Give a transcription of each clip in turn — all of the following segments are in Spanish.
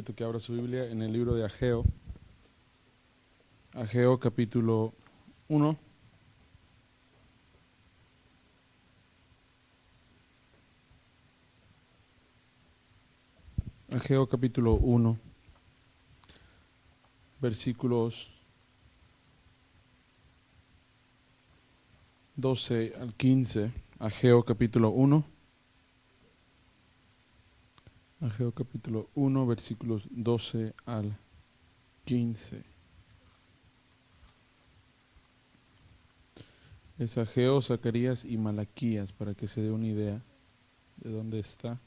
invito a que abra su Biblia en el libro de Ageo. Ageo capítulo 1. Ageo capítulo 1, versículos 12 al 15. Ageo capítulo 1. Ageo capítulo 1, versículos 12 al 15. Es Ageo, Zacarías y Malaquías, para que se dé una idea de dónde está.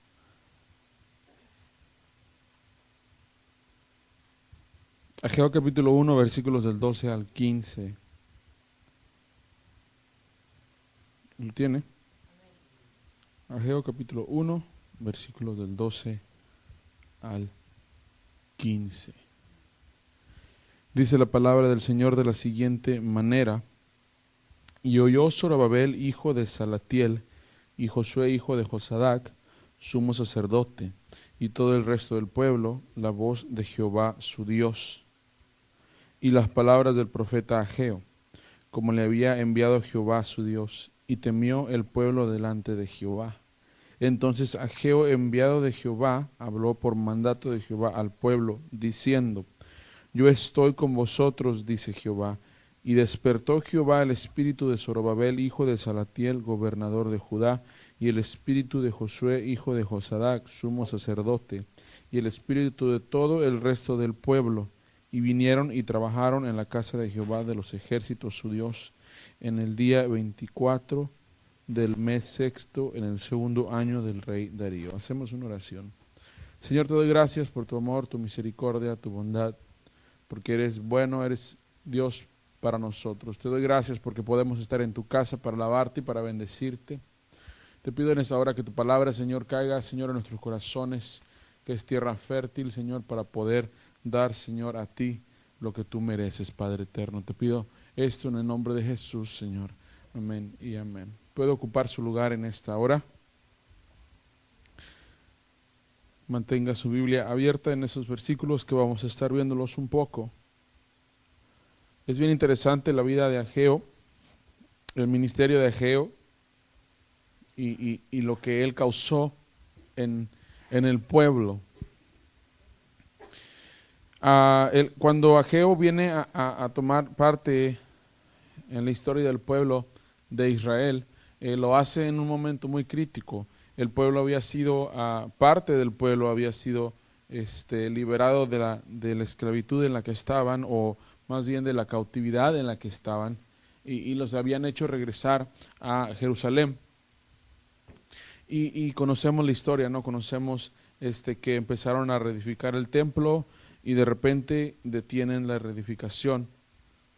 Ageo capítulo 1, versículos del 12 al 15. ¿Lo tiene? Ageo capítulo 1, versículos del 12 al 15. Dice la palabra del Señor de la siguiente manera: Y oyó Zorobabel, hijo de Salatiel, y Josué, hijo de Josadac, sumo sacerdote, y todo el resto del pueblo, la voz de Jehová su Dios, y las palabras del profeta Ageo, como le había enviado Jehová su Dios, y temió el pueblo delante de Jehová. Entonces Ageo, enviado de Jehová, habló por mandato de Jehová al pueblo, diciendo: Yo estoy con vosotros, dice Jehová. Y despertó Jehová el espíritu de Zorobabel, hijo de Salatiel, gobernador de Judá, y el espíritu de Josué, hijo de Josadac, sumo sacerdote, y el espíritu de todo el resto del pueblo. Y vinieron y trabajaron en la casa de Jehová de los ejércitos su Dios, en el día 24 del mes sexto, en el segundo año del rey Darío. Hacemos una oración. Señor, te doy gracias por tu amor, tu misericordia, tu bondad, porque eres bueno, eres Dios para nosotros. Te doy gracias porque podemos estar en tu casa para alabarte y para bendecirte. Te pido en esta hora que tu palabra, Señor, caiga, Señor, en nuestros corazones, que es tierra fértil, Señor, para poder dar, Señor, a ti lo que tú mereces, Padre eterno. Te pido esto en el nombre de Jesús, Señor. Amén y amén. ¿Puede ocupar su lugar en esta hora? Mantenga su Biblia abierta en esos versículos que vamos a estar viéndolos un poco. Es bien interesante la vida de Ageo, el ministerio de Ageo y lo que él causó en el pueblo. Cuando Ageo viene a tomar parte en la historia del pueblo de Israel, lo hace en un momento muy crítico. El pueblo había sido, parte del pueblo había sido liberado de la esclavitud en la que estaban, o más bien de la cautividad en la que estaban, y los habían hecho regresar a Jerusalén. Y conocemos la historia, ¿no? Conocemos que empezaron a reedificar el templo y de repente detienen la reedificación.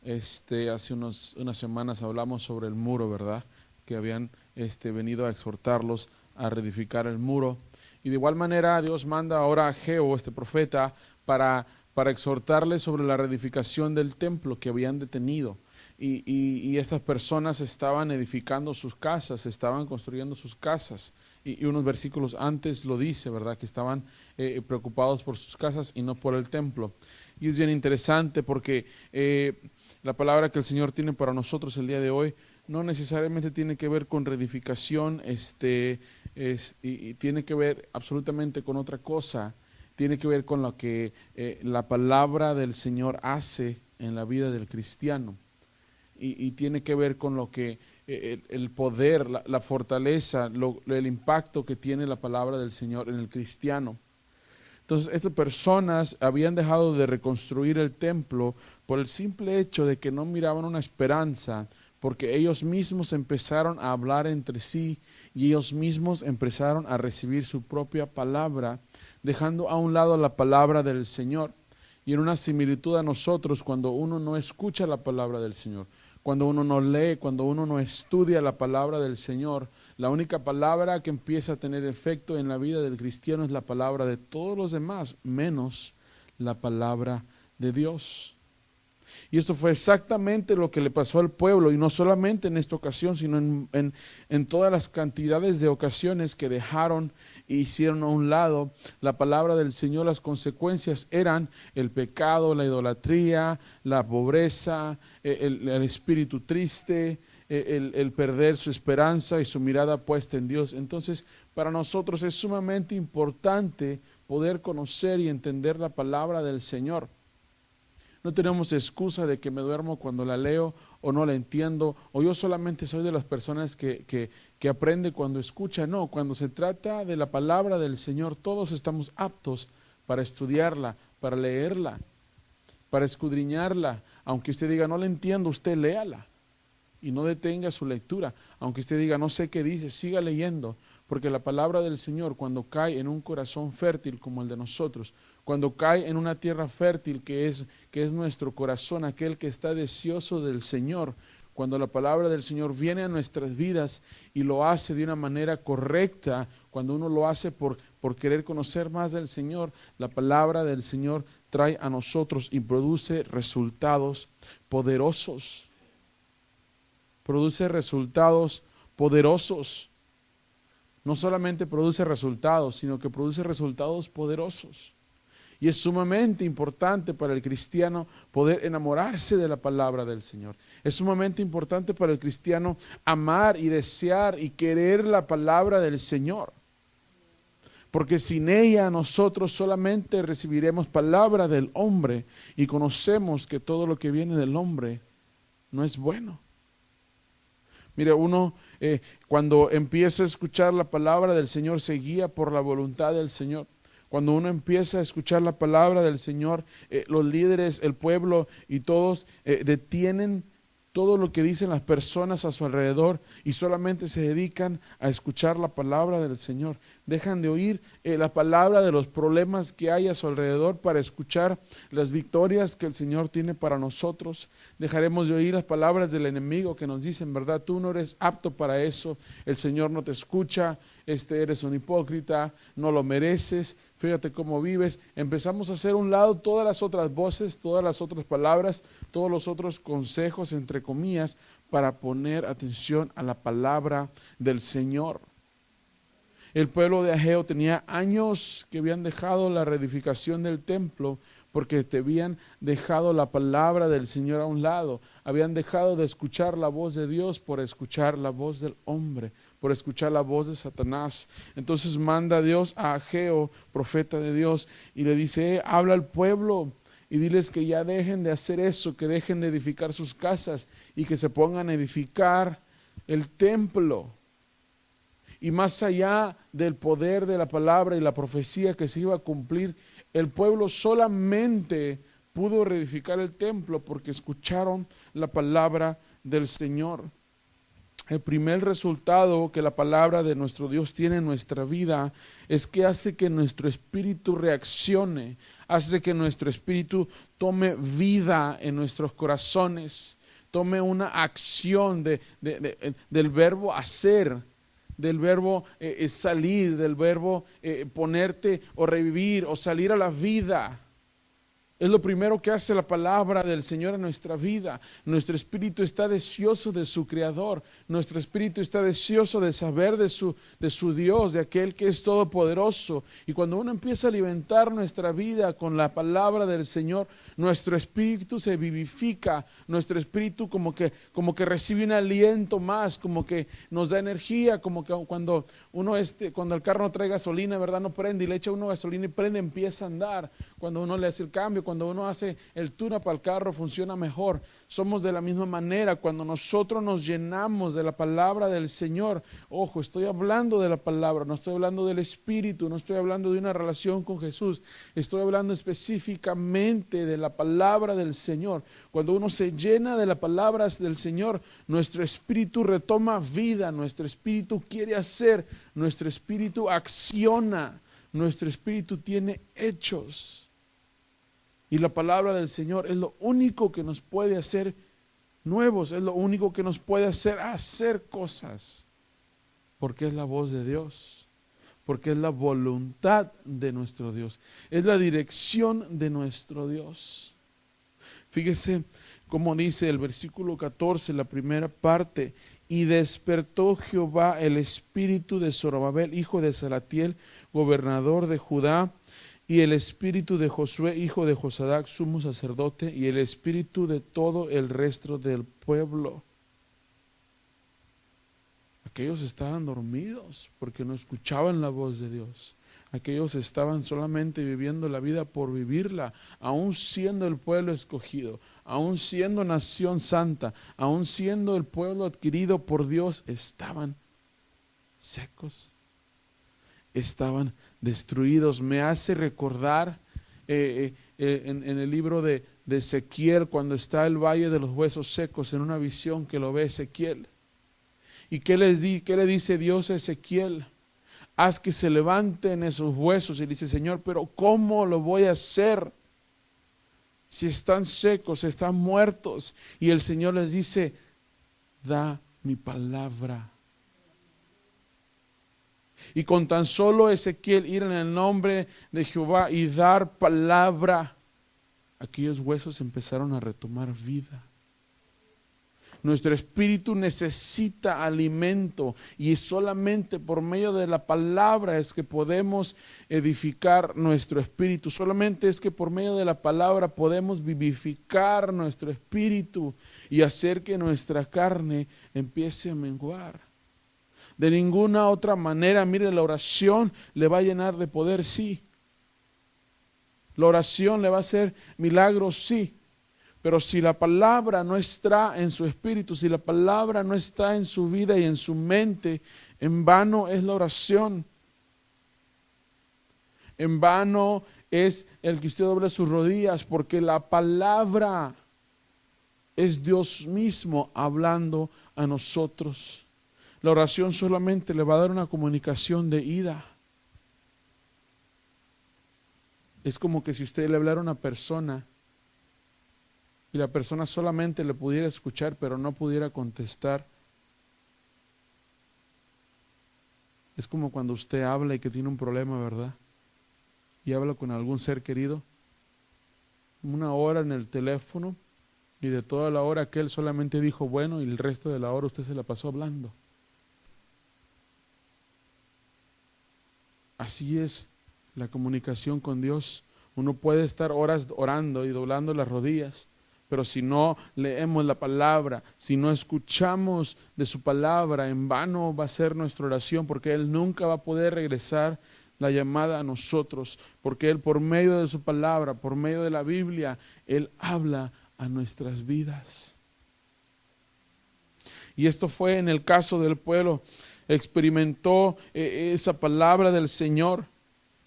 Hace unas semanas hablamos sobre el muro, ¿verdad? Que habían venido a exhortarlos a reedificar el muro. Y de igual manera Dios manda ahora a Ageo, este profeta, para exhortarles sobre la reedificación del templo que habían detenido. Y estas personas estaban edificando sus casas, estaban construyendo sus casas. Y unos versículos antes lo dice, ¿verdad? Que estaban preocupados por sus casas y no por el templo. Y es bien interesante porque la palabra que el Señor tiene para nosotros el día de hoy no necesariamente tiene que ver con reedificación, y tiene que ver absolutamente con otra cosa. Tiene que ver con lo que la palabra del Señor hace en la vida del cristiano. Y tiene que ver con lo que el poder, la fortaleza, el impacto que tiene la palabra del Señor en el cristiano. Entonces, estas personas habían dejado de reconstruir el templo por el simple hecho de que no miraban una esperanza, porque ellos mismos empezaron a hablar entre sí y ellos mismos empezaron a recibir su propia palabra, dejando a un lado la palabra del Señor. Y en una similitud a nosotros, cuando uno no escucha la palabra del Señor, cuando uno no lee, cuando uno no estudia la palabra del Señor, la única palabra que empieza a tener efecto en la vida del cristiano es la palabra de todos los demás, menos la palabra de Dios. Y esto fue exactamente lo que le pasó al pueblo, y no solamente en esta ocasión, sino en todas las cantidades de ocasiones que dejaron e hicieron a un lado la palabra del Señor. Las consecuencias eran el pecado, la idolatría, la pobreza, el espíritu triste, el perder su esperanza y su mirada puesta en Dios. Entonces, para nosotros es sumamente importante poder conocer y entender la palabra del Señor. No tenemos excusa de que me duermo cuando la leo o no la entiendo, o yo solamente soy de las personas que aprende cuando escucha. No, cuando se trata de la palabra del Señor, todos estamos aptos para estudiarla, para leerla, para escudriñarla. Aunque usted diga, no la entiendo, usted léala y no detenga su lectura. Aunque usted diga, no sé qué dice, siga leyendo, porque la palabra del Señor, cuando cae en un corazón fértil como el de nosotros, cuando cae en una tierra fértil que es nuestro corazón, aquel que está deseoso del Señor, cuando la palabra del Señor viene a nuestras vidas y lo hace de una manera correcta, cuando uno lo hace por querer conocer más del Señor, la palabra del Señor trae a nosotros y produce resultados poderosos. Produce resultados poderosos. No solamente produce resultados, sino que produce resultados poderosos. Y es sumamente importante para el cristiano poder enamorarse de la palabra del Señor. Es sumamente importante para el cristiano amar y desear y querer la palabra del Señor. Porque sin ella nosotros solamente recibiremos palabra del hombre y conocemos que todo lo que viene del hombre no es bueno. Mire, uno cuando empieza a escuchar la palabra del Señor se guía por la voluntad del Señor. Cuando uno empieza a escuchar la palabra del Señor, los líderes, el pueblo y todos detienen todo lo que dicen las personas a su alrededor y solamente se dedican a escuchar la palabra del Señor. Dejan de oír la palabra de los problemas que hay a su alrededor para escuchar las victorias que el Señor tiene para nosotros. Dejaremos de oír las palabras del enemigo que nos dicen, verdad, tú no eres apto para eso, el Señor no te escucha, eres un hipócrita, no lo mereces, fíjate cómo vives. Empezamos a hacer a un lado todas las otras voces, todas las otras palabras, todos los otros consejos, entre comillas, para poner atención a la palabra del Señor. El pueblo de Ageo tenía años que habían dejado la reedificación del templo porque te habían dejado la palabra del Señor a un lado. Habían dejado de escuchar la voz de Dios por escuchar la voz del hombre, por escuchar la voz de Satanás. Entonces manda Dios a Ageo, profeta de Dios, y le dice, habla al pueblo y diles que ya dejen de hacer eso, que dejen de edificar sus casas y que se pongan a edificar el templo. Y más allá del poder de la palabra y la profecía que se iba a cumplir, el pueblo solamente pudo reedificar el templo porque escucharon la palabra del Señor. El primer resultado que la palabra de nuestro Dios tiene en nuestra vida es que hace que nuestro espíritu reaccione, hace que nuestro espíritu tome vida en nuestros corazones, tome una acción del verbo hacer, del verbo salir, del verbo ponerte o revivir o salir a la vida. Es lo primero que hace la palabra del Señor en nuestra vida. Nuestro espíritu está deseoso de su Creador. Nuestro espíritu está deseoso de saber de su Dios, de aquel que es todopoderoso. Y cuando uno empieza a alimentar nuestra vida con la palabra del Señor, nuestro espíritu se vivifica. Nuestro espíritu como que recibe un aliento más, como que nos da energía, como que cuando el carro no trae gasolina, ¿verdad? No prende y le echa uno gasolina y prende, empieza a andar. Cuando uno le hace el cambio, cuando uno hace el tune-up al carro, funciona mejor. Somos de la misma manera cuando nosotros nos llenamos de la palabra del Señor. Ojo, estoy hablando de la palabra, no estoy hablando del Espíritu, no estoy hablando de una relación con Jesús. Estoy hablando específicamente de la palabra del Señor. Cuando uno se llena de la palabra del Señor, nuestro espíritu retoma vida, nuestro espíritu quiere hacer, nuestro espíritu acciona, nuestro espíritu tiene hechos. Y la palabra del Señor es lo único que nos puede hacer nuevos, es lo único que nos puede hacer cosas, porque es la voz de Dios, porque es la voluntad de nuestro Dios, es la dirección de nuestro Dios. Fíjese, como dice el versículo 14, la primera parte, y despertó Jehová el espíritu de Zorobabel, hijo de Salatiel, gobernador de Judá, y el espíritu de Josué, hijo de Josadac, sumo sacerdote, y el espíritu de todo el resto del pueblo. Aquellos estaban dormidos porque no escuchaban la voz de Dios. Aquellos estaban solamente viviendo la vida por vivirla, aún siendo el pueblo escogido, aún siendo nación santa, aún siendo el pueblo adquirido por Dios, estaban secos, estaban destruidos. Me hace recordar en el libro de Ezequiel, cuando está el valle de los huesos secos, en una visión que lo ve Ezequiel. ¿Y qué le dice Dios a Ezequiel? Haz que se levanten esos huesos. Y dice, Señor, pero ¿cómo lo voy a hacer? Si están secos, están muertos. Y el Señor les dice, da mi palabra. Y con tan solo Ezequiel ir en el nombre de Jehová y dar palabra, aquellos huesos empezaron a retomar vida. Nuestro espíritu necesita alimento y solamente por medio de la palabra es que podemos edificar nuestro espíritu. Solamente es que por medio de la palabra podemos vivificar nuestro espíritu y hacer que nuestra carne empiece a menguar. De ninguna otra manera, mire, la oración le va a llenar de poder, sí. La oración le va a hacer milagros, sí. Pero si la palabra no está en su espíritu, si la palabra no está en su vida y en su mente, en vano es la oración. En vano es el que usted doble sus rodillas, porque la palabra es Dios mismo hablando a nosotros. La oración solamente le va a dar una comunicación de ida. Es como que si usted le hablara a una persona y la persona solamente le pudiera escuchar, pero no pudiera contestar. Es como cuando usted habla y que tiene un problema, ¿verdad? Y habla con algún ser querido. Una hora en el teléfono y de toda la hora aquel solamente dijo bueno y el resto de la hora usted se la pasó hablando. Así es la comunicación con Dios. Uno puede estar horas orando y doblando las rodillas, pero si no leemos la palabra, si no escuchamos de su palabra, en vano va a ser nuestra oración, porque Él nunca va a poder regresar la llamada a nosotros, porque Él por medio de su palabra, por medio de la Biblia, Él habla a nuestras vidas. Y esto fue en el caso del pueblo, experimentó esa palabra del Señor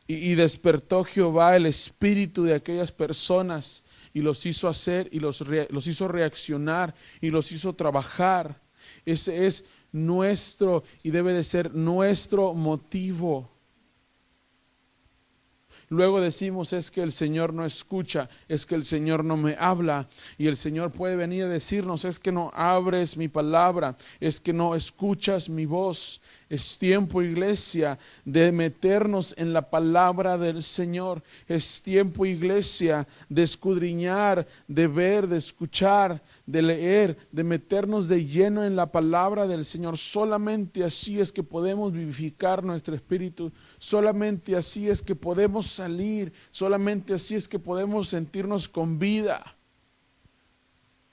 y despertó Jehová el espíritu de aquellas personas y los hizo hacer y los hizo reaccionar y los hizo trabajar. Ese es nuestro y debe de ser nuestro motivo. Luego decimos es que el Señor no escucha, es que el Señor no me habla, y el Señor puede venir a decirnos es que no abres mi palabra, es que no escuchas mi voz. Es tiempo, iglesia, de meternos en la palabra del Señor. Es tiempo, iglesia, de escudriñar, de ver, de escuchar, de leer, de meternos de lleno en la palabra del Señor. Solamente así es que podemos vivificar nuestro espíritu. Solamente así es que podemos salir. Solamente así es que podemos sentirnos con vida.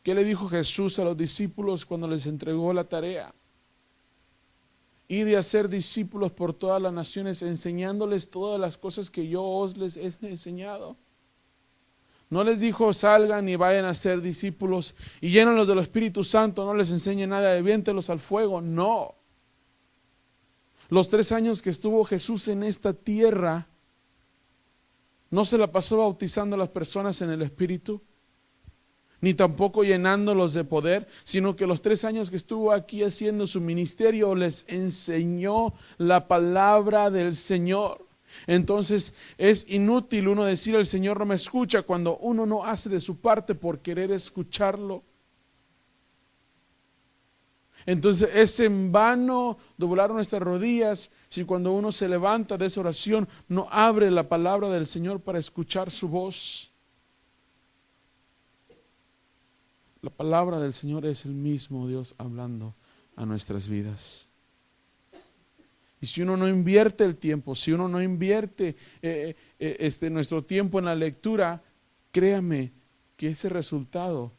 ¿Qué le dijo Jesús a los discípulos cuando les entregó la tarea? Y de hacer discípulos por todas las naciones, enseñándoles todas las cosas que yo os les he enseñado. No les dijo salgan y vayan a ser discípulos y llénenlos del Espíritu Santo, no les enseñe nada, aviéntelos al fuego. No. Los 3 años que estuvo Jesús en esta tierra, no se la pasó bautizando a las personas en el Espíritu, ni tampoco llenándolos de poder, sino que los 3 años que estuvo aquí haciendo su ministerio les enseñó la palabra del Señor. Entonces es inútil uno decir el Señor no me escucha cuando uno no hace de su parte por querer escucharlo. Entonces es en vano doblar nuestras rodillas si cuando uno se levanta de esa oración no abre la palabra del Señor para escuchar su voz. La palabra del Señor es el mismo Dios hablando a nuestras vidas. Y si uno no invierte el tiempo, si uno no invierte nuestro tiempo en la lectura, créame que ese resultado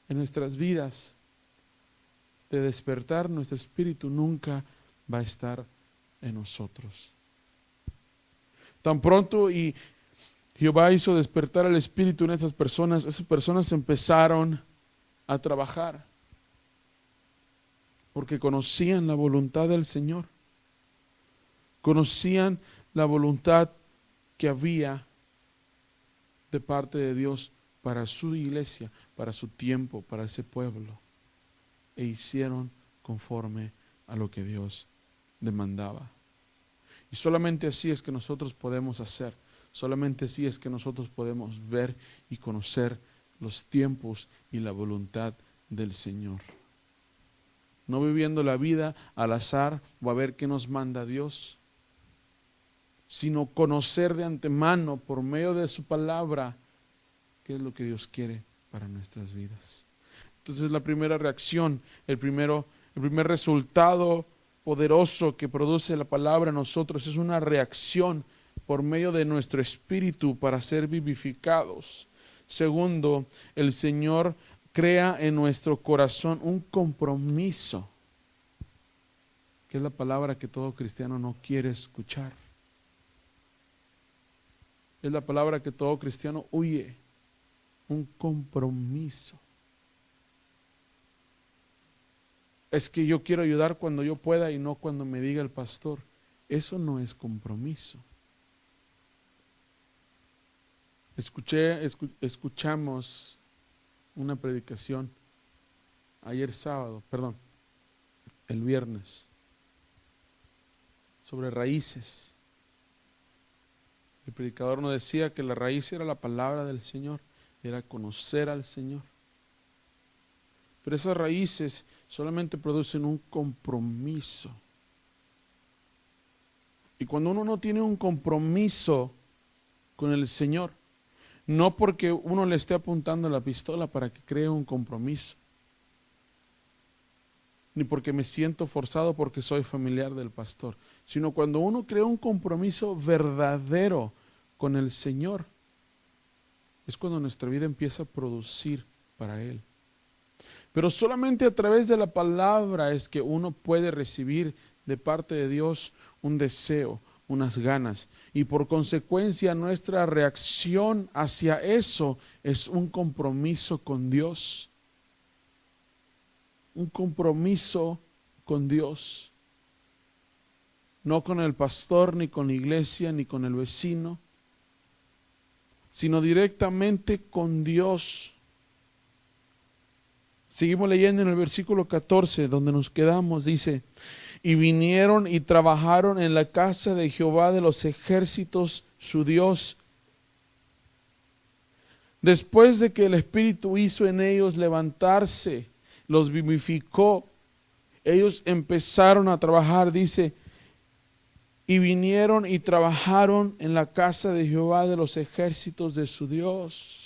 en nuestras vidas de despertar nuestro espíritu nunca va a estar en nosotros. Tan pronto y Jehová hizo despertar el espíritu en esas personas empezaron a trabajar porque conocían la voluntad del Señor, conocían la voluntad que había de parte de Dios para su iglesia, para su tiempo, para ese pueblo, e hicieron conforme a lo que Dios demandaba. Y solamente así es que nosotros podemos hacer, solamente así es que nosotros podemos ver y conocer los tiempos y la voluntad del Señor. No viviendo la vida al azar o a ver qué nos manda Dios, sino conocer de antemano por medio de su palabra qué es lo que Dios quiere para nuestras vidas. Entonces la primera reacción, el primer resultado poderoso que produce la palabra en nosotros es una reacción por medio de nuestro espíritu para ser vivificados. Segundo, el Señor crea en nuestro corazón un compromiso, que es la palabra que todo cristiano no quiere escuchar. Es la palabra que todo cristiano huye, un compromiso. Es que yo quiero ayudar cuando yo pueda y no cuando me diga el pastor. Eso no es compromiso. Escuchamos una predicación el viernes, sobre raíces. El predicador nos decía que la raíz era la palabra del Señor, era conocer al Señor. Pero esas raíces solamente producen un compromiso. Y cuando uno no tiene un compromiso con el Señor, no porque uno le esté apuntando la pistola para que cree un compromiso, ni porque me siento forzado porque soy familiar del pastor, sino cuando uno crea un compromiso verdadero con el Señor, es cuando nuestra vida empieza a producir para Él. Pero solamente a través de la palabra es que uno puede recibir de parte de Dios un deseo, unas ganas. Y por consecuencia nuestra reacción hacia eso es un compromiso con Dios. Un compromiso con Dios. No con el pastor, ni con la iglesia, ni con el vecino, sino directamente con Dios. Seguimos leyendo en el versículo 14, donde nos quedamos, dice: y vinieron y trabajaron en la casa de Jehová de los ejércitos, su Dios. Después de que el Espíritu hizo en ellos levantarse, los vivificó, ellos empezaron a trabajar, dice, y vinieron y trabajaron en la casa de Jehová de los ejércitos de su Dios.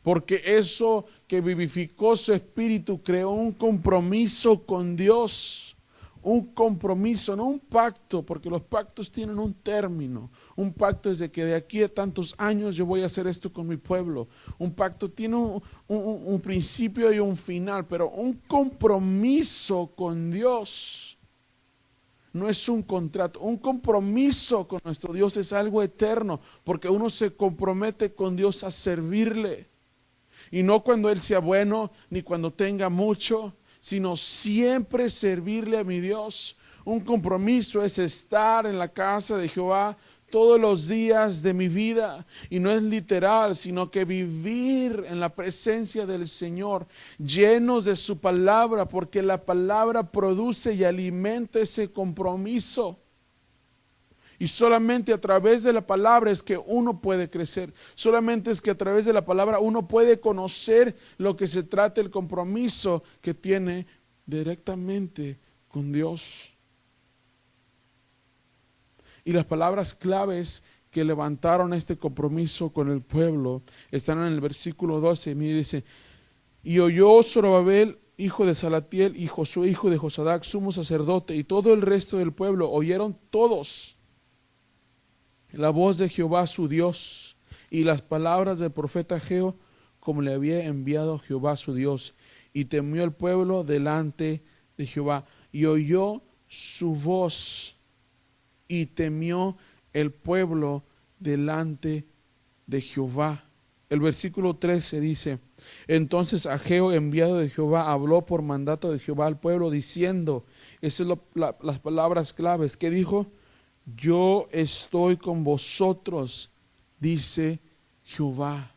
Porque eso que vivificó su espíritu creó un compromiso con Dios. Un compromiso, no un pacto, porque los pactos tienen un término. Un pacto es de que de aquí a tantos años yo voy a hacer esto con mi pueblo. Un pacto tiene un principio y un final, pero un compromiso con Dios no es un contrato. Un compromiso con nuestro Dios es algo eterno, porque uno se compromete con Dios a servirle. Y no cuando Él sea bueno, ni cuando tenga mucho, sino siempre servirle a mi Dios. Un compromiso es estar en la casa de Jehová todos los días de mi vida. Y no es literal, sino que vivir en la presencia del Señor, llenos de su palabra, porque la palabra produce y alimenta ese compromiso. Y solamente a través de la palabra es que uno puede crecer. Solamente es que a través de la palabra uno puede conocer lo que se trata el compromiso que tiene directamente con Dios. Y las palabras claves que levantaron este compromiso con el pueblo están en el versículo 12. Mire, dice: Y oyó Zorobabel, hijo de Salatiel, y Josué, hijo de Josadac, sumo sacerdote, y todo el resto del pueblo, oyeron todos la voz de Jehová su Dios, y las palabras del profeta Ageo, como le había enviado Jehová su Dios. Y temió el pueblo delante de Jehová, y oyó su voz, y temió el pueblo delante de Jehová. El versículo 13 dice: entonces Ageo, enviado de Jehová, habló por mandato de Jehová al pueblo, diciendo, esas son las palabras claves, ¿qué dijo? Yo estoy con vosotros, dice Jehová.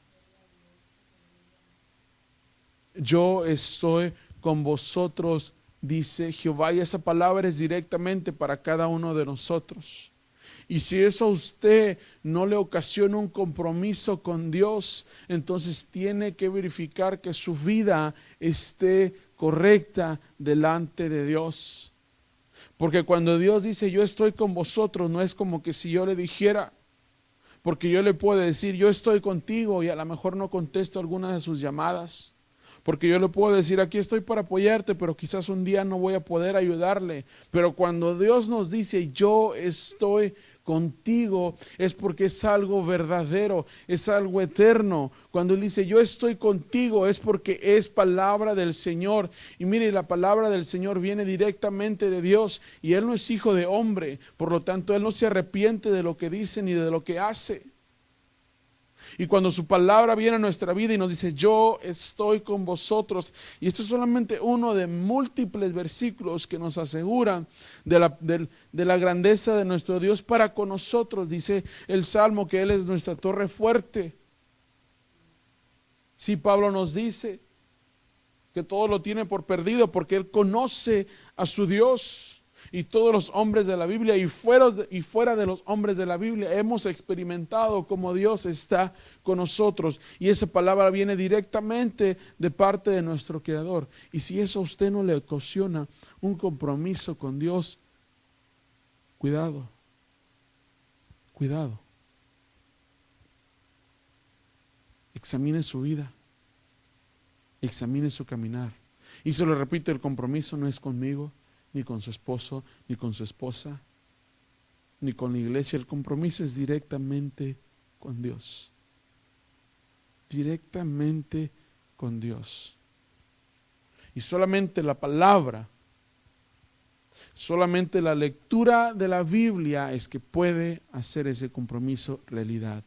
Yo estoy con vosotros, dice Jehová. Y esa palabra es directamente para cada uno de nosotros. Y si eso a usted no le ocasiona un compromiso con Dios, entonces tiene que verificar que su vida esté correcta delante de Dios. Porque cuando Dios dice yo estoy con vosotros, no es como que si yo le dijera, porque yo le puedo decir yo estoy contigo y a lo mejor no contesto alguna de sus llamadas. Porque yo le puedo decir aquí estoy para apoyarte, pero quizás un día no voy a poder ayudarle. Pero cuando Dios nos dice yo estoy contigo, es porque es algo verdadero, es algo eterno. Cuando Él dice yo estoy contigo, es porque es palabra del Señor. Y mire, la palabra del Señor viene directamente de Dios, y Él no es hijo de hombre, por lo tanto Él no se arrepiente de lo que dice ni de lo que hace. Y cuando su palabra viene a nuestra vida y nos dice yo estoy con vosotros, y esto es solamente uno de múltiples versículos que nos aseguran de la grandeza de nuestro Dios para con nosotros. Dice el Salmo que Él es nuestra torre fuerte. Sí, Pablo nos dice que todo lo tiene por perdido porque Él conoce a su Dios. Y todos los hombres de la Biblia y fuera de los hombres de la Biblia hemos experimentado cómo Dios está con nosotros. Y esa palabra viene directamente de parte de nuestro Creador. Y si eso a usted no le ocasiona un compromiso con Dios, cuidado, cuidado. Examine su vida, examine su caminar. Y se lo repito, el compromiso no es conmigo, ni con su esposo, ni con su esposa, ni con la iglesia. El compromiso es directamente con Dios. Directamente con Dios. Y solamente la palabra, solamente la lectura de la Biblia es que puede hacer ese compromiso realidad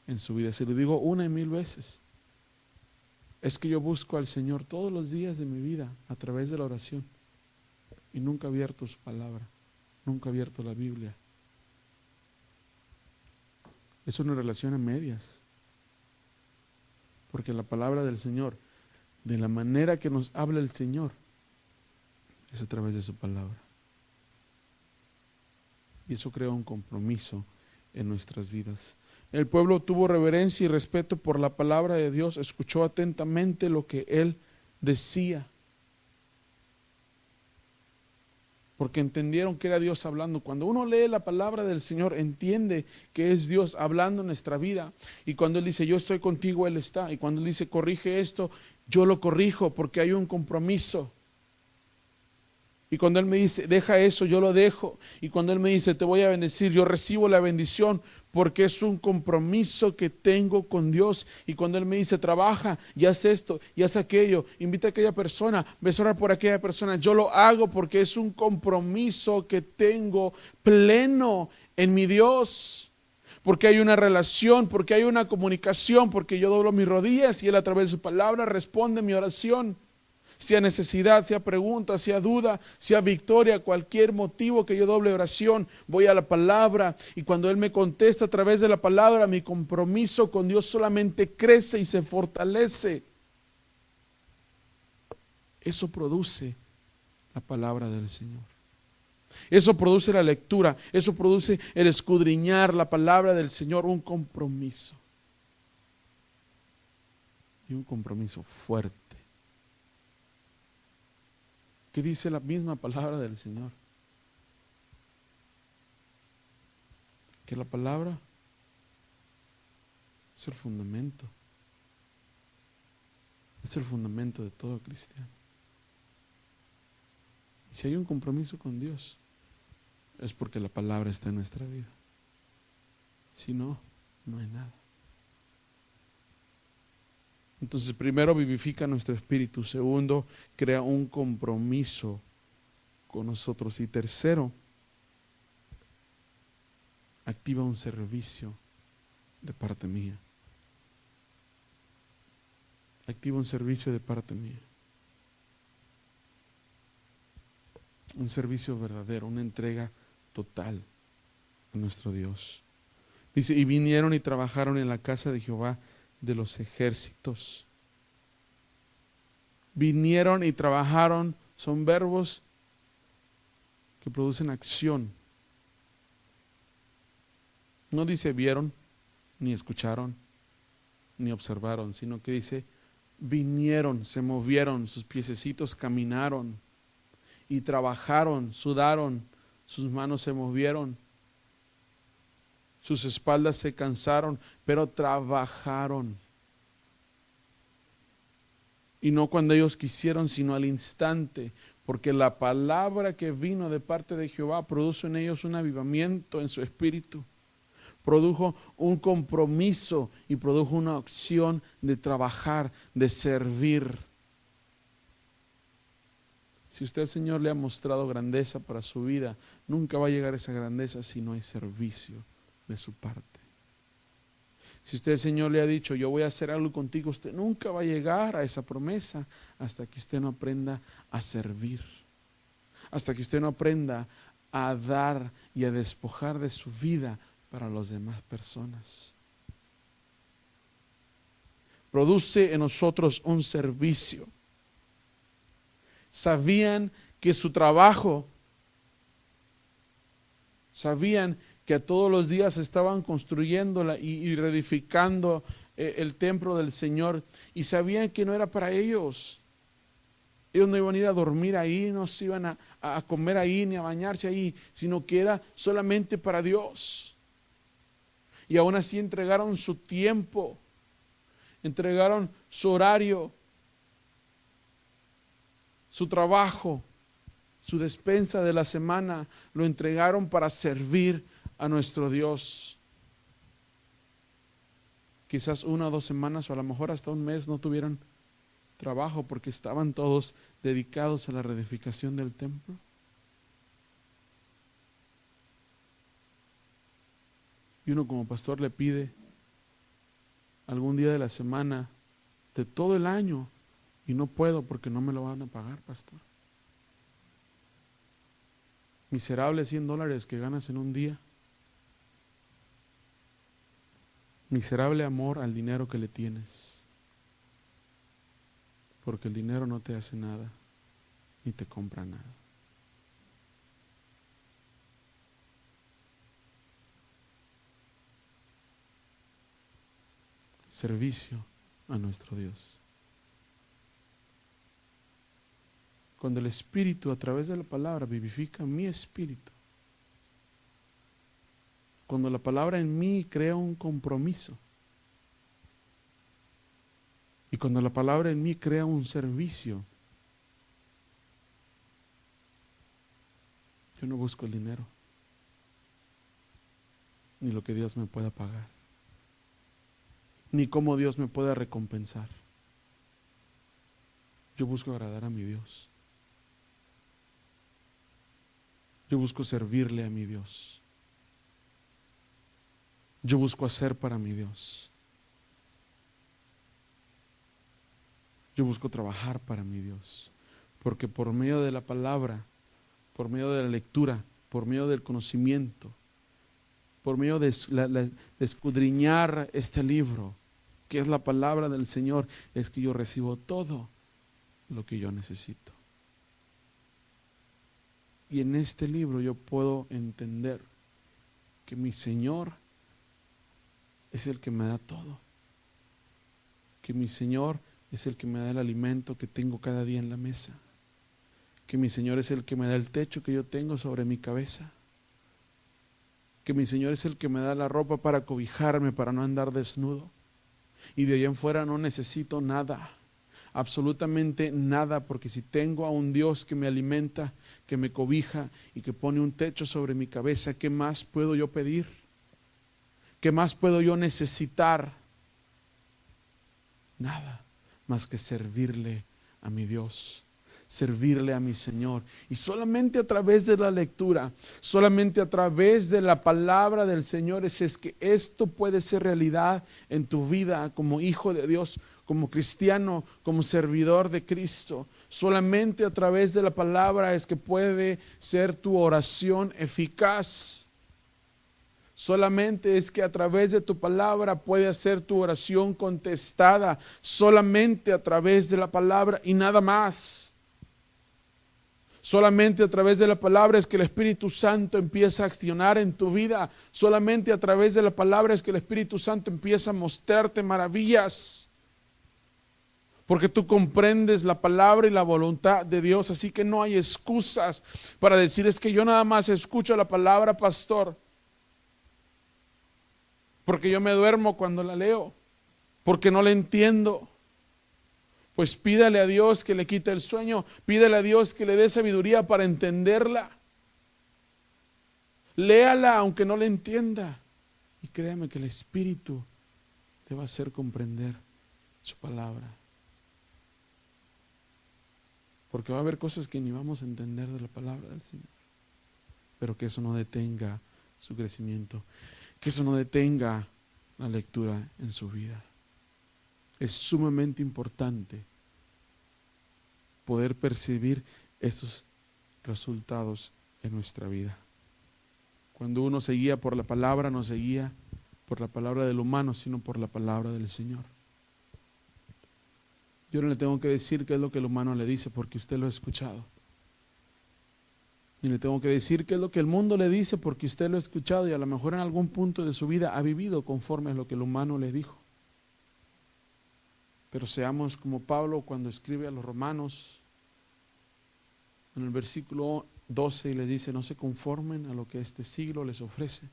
en su vida. Se lo digo una y mil veces. Es que yo busco al Señor todos los días de mi vida a través de la oración. Y nunca he abierto su palabra, nunca he abierto la Biblia. Es una relación a medias. Porque la palabra del Señor, de la manera que nos habla el Señor, es a través de su palabra. Y eso crea un compromiso en nuestras vidas. El pueblo tuvo reverencia y respeto por la palabra de Dios, escuchó atentamente lo que Él decía. Porque entendieron que era Dios hablando. Cuando uno lee la palabra del Señor, entiende que es Dios hablando en nuestra vida. Y cuando Él dice, yo estoy contigo, Él está. Y cuando Él dice, corrige esto, yo lo corrijo porque hay un compromiso. Y cuando Él me dice, deja eso, yo lo dejo. Y cuando Él me dice, te voy a bendecir, yo recibo la bendición porque es un compromiso que tengo con Dios. Y cuando Él me dice, trabaja y haz esto y haz aquello, invita a aquella persona, ves a orar por aquella persona, yo lo hago porque es un compromiso que tengo pleno en mi Dios. Porque hay una relación, porque hay una comunicación, porque yo doblo mis rodillas y Él a través de su palabra responde mi oración. Sea necesidad, sea pregunta, sea duda, sea victoria, cualquier motivo que yo doble oración, voy a la palabra y cuando Él me contesta a través de la palabra, mi compromiso con Dios solamente crece y se fortalece. Eso produce la palabra del Señor. Eso produce la lectura, eso produce el escudriñar la palabra del Señor, un compromiso. Y un compromiso fuerte. ¿Qué dice la misma palabra del Señor? Que la palabra es el fundamento. Es el fundamento de todo cristiano. Si hay un compromiso con Dios, es porque la palabra está en nuestra vida. Si no, no hay nada. Entonces, primero, vivifica nuestro espíritu. Segundo, crea un compromiso con nosotros. Y tercero, activa un servicio de parte mía. Activa un servicio de parte mía. Un servicio verdadero, una entrega total a nuestro Dios. Dice, y vinieron y trabajaron en la casa de Jehová de los ejércitos. Vinieron y trabajaron, son verbos que producen acción. No dice vieron, ni escucharon, ni observaron, sino que dice vinieron, se movieron, sus piececitos caminaron y trabajaron, sudaron, sus manos se movieron, sus espaldas se cansaron, pero trabajaron. Y no cuando ellos quisieron, sino al instante, porque la palabra que vino de parte de Jehová produjo en ellos un avivamiento en su espíritu, produjo un compromiso y produjo una acción de trabajar, de servir. Si usted, Señor, le ha mostrado grandeza para su vida, nunca va a llegar a esa grandeza si no hay servicio de su parte. Si usted, el Señor, le ha dicho, yo voy a hacer algo contigo, usted nunca va a llegar a esa promesa hasta que usted no aprenda a servir, hasta que usted no aprenda a dar y a despojar de su vida para las demás personas. Produce en nosotros un servicio. Sabían que su trabajo, sabían que todos los días estaban construyendo y reedificando el templo del Señor, y sabían que no era para ellos. Ellos no iban a ir a dormir ahí, no se iban a comer ahí, ni a bañarse ahí, sino que era solamente para Dios. Y aún así entregaron su tiempo, entregaron su horario, su trabajo, su despensa de la semana, lo entregaron para servir a nuestro Dios. Quizás 1 o 2 semanas o a lo mejor hasta un mes no tuvieron trabajo porque estaban todos dedicados a la reedificación del templo. Y uno como pastor le pide algún día de la semana, de todo el año, y no puedo porque no me lo van a pagar, pastor. Miserables $100 que ganas en un día. Miserable amor al dinero que le tienes. Porque el dinero no te hace nada, ni te compra nada. Servicio a nuestro Dios. Cuando el Espíritu a través de la palabra vivifica mi espíritu, cuando la palabra en mí crea un compromiso, y cuando la palabra en mí crea un servicio, yo no busco el dinero, ni lo que Dios me pueda pagar, ni cómo Dios me pueda recompensar. Yo busco agradar a mi Dios. Yo busco servirle a mi Dios. Yo busco hacer para mi Dios. Yo busco trabajar para mi Dios. Porque por medio de la palabra, por medio de la lectura, por medio del conocimiento, por medio de escudriñar este libro, que es la palabra del Señor, es que yo recibo todo lo que yo necesito. Y en este libro yo puedo entender que mi Señor es el que me da todo. Que mi Señor es el que me da el alimento que tengo cada día en la mesa. Que mi Señor es el que me da el techo que yo tengo sobre mi cabeza. Que mi Señor es el que me da la ropa para cobijarme, para no andar desnudo. Y de ahí en fuera no necesito nada. absolutamente nada, porque si tengo a un Dios que me alimenta, que me cobija y que pone un techo sobre mi cabeza, ¿qué más puedo yo pedir? ¿Qué más puedo yo necesitar? Nada más que servirle a mi Dios, servirle a mi Señor. Y solamente a través de la lectura, solamente a través de la palabra del Señor es que esto puede ser realidad en tu vida como hijo de Dios, como cristiano, como servidor de Cristo. Solamente a través de la palabra es que puede ser tu oración eficaz. Solamente es que a través de tu palabra puede ser tu oración contestada. Solamente a través de la palabra y nada más. Solamente a través de la palabra es que el Espíritu Santo empieza a accionar en tu vida. Solamente a través de la palabra es que el Espíritu Santo empieza a mostrarte maravillas. Porque tú comprendes la palabra y la voluntad de Dios. Así que no hay excusas para decir: es que yo nada más escucho la palabra, pastor, porque yo me duermo cuando la leo, porque no la entiendo. Pues pídale a Dios que le quite el sueño, pídale a Dios que le dé sabiduría para entenderla. Léala aunque no la entienda, y créame que el Espíritu te va a hacer comprender su palabra. Porque va a haber cosas que ni vamos a entender de la palabra del Señor, pero que eso no detenga su crecimiento, que eso no detenga la lectura en su vida. Es sumamente importante poder percibir estos resultados en nuestra vida. Cuando uno se guía por la palabra, no se guía por la palabra del humano, sino por la palabra del Señor. Yo no le tengo que decir qué es lo que el humano le dice, porque usted lo ha escuchado. Ni le tengo que decir qué es lo que el mundo le dice, porque usted lo ha escuchado y a lo mejor en algún punto de su vida ha vivido conforme a lo que el humano le dijo. Pero seamos como Pablo cuando escribe a los romanos, en el versículo 12, y les dice: no se conformen a lo que este siglo les ofrece.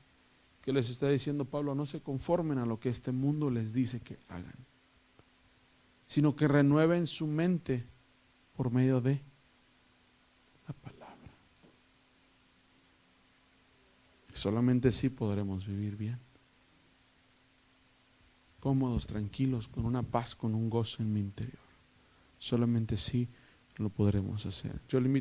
¿Qué les está diciendo Pablo? No se conformen a lo que este mundo les dice que hagan, sino que renueven su mente por medio de la palabra. Solamente así podremos vivir bien, cómodos, tranquilos, con una paz, con un gozo en mi interior. Solamente así lo podremos hacer. Yo le invito